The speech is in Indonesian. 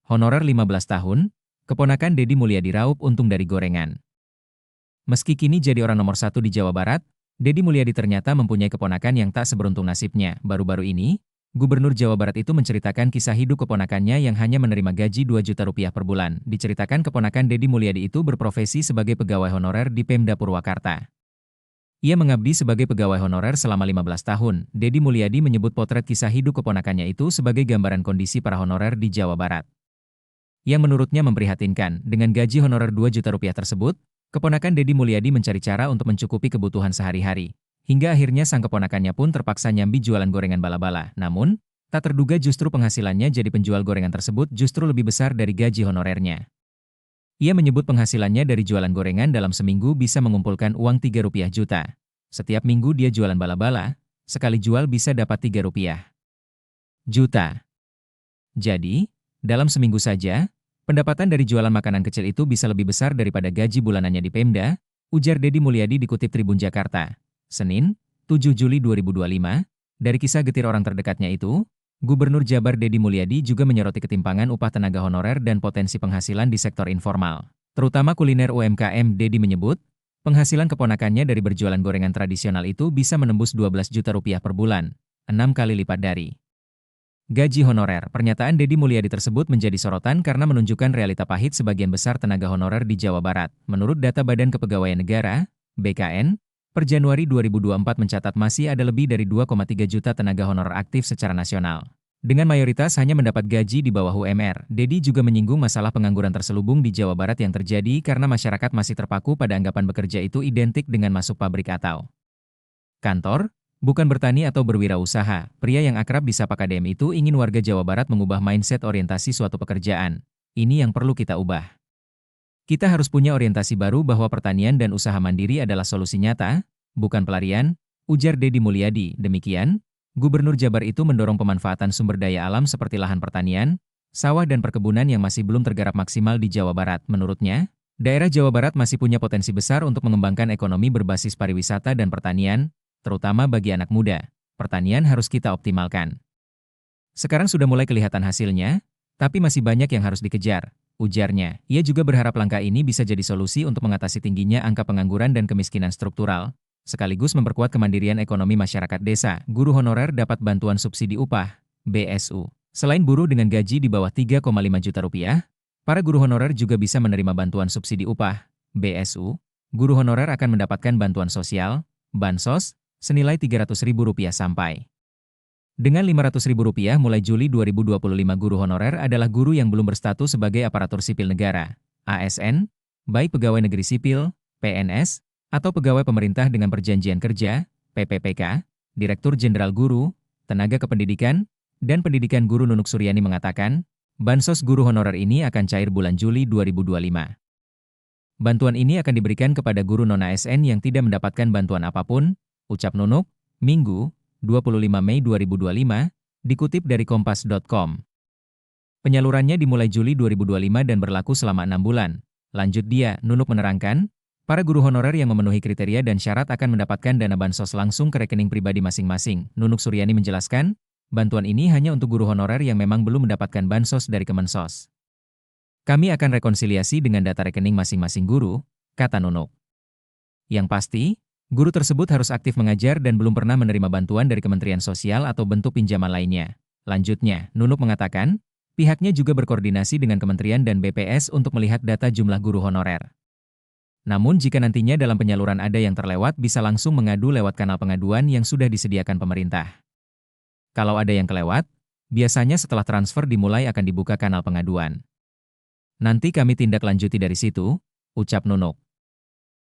Honorer 15 tahun, keponakan Deddy Mulyadi raup untung dari gorengan. Meski kini jadi orang nomor satu di Jawa Barat, Deddy Mulyadi ternyata mempunyai keponakan yang tak seberuntung nasibnya. Baru-baru ini, Gubernur Jawa Barat itu menceritakan kisah hidup keponakannya yang hanya menerima gaji 2 juta rupiah per bulan. Diceritakan keponakan Deddy Mulyadi itu berprofesi sebagai pegawai honorer di Pemda Purwakarta. Ia mengabdi sebagai pegawai honorer selama 15 tahun. Deddy Mulyadi menyebut potret kisah hidup keponakannya itu sebagai gambaran kondisi para honorer di Jawa Barat, yang menurutnya memprihatinkan. Dengan gaji honorer 2 juta rupiah tersebut, keponakan Deddy Mulyadi mencari cara untuk mencukupi kebutuhan sehari-hari. Hingga akhirnya sang keponakannya pun terpaksa nyambi jualan gorengan bala-bala. Namun, tak terduga justru penghasilannya jadi penjual gorengan tersebut justru lebih besar dari gaji honorernya. Ia menyebut penghasilannya dari jualan gorengan dalam seminggu bisa mengumpulkan uang 3 rupiah juta. Setiap minggu dia jualan bala-bala, sekali jual bisa dapat 3 rupiah juta. Jadi, dalam seminggu saja, pendapatan dari jualan makanan kecil itu bisa lebih besar daripada gaji bulanannya di Pemda, ujar Deddy Mulyadi dikutip Tribun Jakarta. Senin, 7 Juli 2025, dari kisah getir orang terdekatnya itu, Gubernur Jabar Deddy Mulyadi juga menyoroti ketimpangan upah tenaga honorer dan potensi penghasilan di sektor informal, terutama kuliner UMKM. Deddy menyebut, penghasilan keponakannya dari berjualan gorengan tradisional itu bisa menembus 12 juta rupiah per bulan, 6 kali lipat dari gaji honorer. Pernyataan Deddy Mulyadi tersebut menjadi sorotan karena menunjukkan realita pahit sebagian besar tenaga honorer di Jawa Barat. Menurut data Badan Kepegawaian Negara, BKN, per Januari 2024 mencatat masih ada lebih dari 2,3 juta tenaga honorer aktif secara nasional, dengan mayoritas hanya mendapat gaji di bawah UMR. Deddy juga menyinggung masalah pengangguran terselubung di Jawa Barat yang terjadi karena masyarakat masih terpaku pada anggapan bekerja itu identik dengan masuk pabrik atau kantor, bukan bertani atau berwirausaha. Pria yang akrab disapa KDM itu ingin warga Jawa Barat mengubah mindset orientasi suatu pekerjaan. Ini yang perlu kita ubah. Kita harus punya orientasi baru bahwa pertanian dan usaha mandiri adalah solusi nyata, bukan pelarian, ujar Deddy Mulyadi. Demikian, Gubernur Jabar itu mendorong pemanfaatan sumber daya alam seperti lahan pertanian, sawah dan perkebunan yang masih belum tergarap maksimal di Jawa Barat. Menurutnya, daerah Jawa Barat masih punya potensi besar untuk mengembangkan ekonomi berbasis pariwisata dan pertanian, terutama bagi anak muda. Pertanian harus kita optimalkan. Sekarang sudah mulai kelihatan hasilnya, tapi masih banyak yang harus dikejar, ujarnya. Ia juga berharap langkah ini bisa jadi solusi untuk mengatasi tingginya angka pengangguran dan kemiskinan struktural, sekaligus memperkuat kemandirian ekonomi masyarakat desa. Guru honorer dapat bantuan subsidi upah, BSU. Selain buruh dengan gaji di bawah 3,5 juta rupiah, para guru honorer juga bisa menerima bantuan subsidi upah, BSU. Guru honorer akan mendapatkan bantuan sosial, Bansos, senilai Rp300.000 sampai dengan Rp500.000 mulai Juli 2025. Guru honorer adalah guru yang belum berstatus sebagai aparatur sipil negara, ASN, baik pegawai negeri sipil, PNS, atau pegawai pemerintah dengan perjanjian kerja, PPPK. Direktur Jenderal Guru, Tenaga Kependidikan, dan Pendidikan Guru Nunuk Suryani mengatakan, bansos guru honorer ini akan cair bulan Juli 2025. Bantuan ini akan diberikan kepada guru non-ASN yang tidak mendapatkan bantuan apapun, ucap Nunuk, Minggu, 25 Mei 2025, dikutip dari Kompas.com. Penyalurannya dimulai Juli 2025 dan berlaku selama 6 bulan. Lanjut dia, Nunuk menerangkan, para guru honorer yang memenuhi kriteria dan syarat akan mendapatkan dana bansos langsung ke rekening pribadi masing-masing. Nunuk Suryani menjelaskan, bantuan ini hanya untuk guru honorer yang memang belum mendapatkan bansos dari Kemensos. Kami akan rekonsiliasi dengan data rekening masing-masing guru, kata Nunuk. Yang pasti, guru tersebut harus aktif mengajar dan belum pernah menerima bantuan dari Kementerian Sosial atau bentuk pinjaman lainnya. Lanjutnya, Nunuk mengatakan, pihaknya juga berkoordinasi dengan Kementerian dan BPS untuk melihat data jumlah guru honorer. Namun jika nantinya dalam penyaluran ada yang terlewat bisa langsung mengadu lewat kanal pengaduan yang sudah disediakan pemerintah. Kalau ada yang kelewat, biasanya setelah transfer dimulai akan dibuka kanal pengaduan. Nanti kami tindak lanjuti dari situ, ucap Nunuk.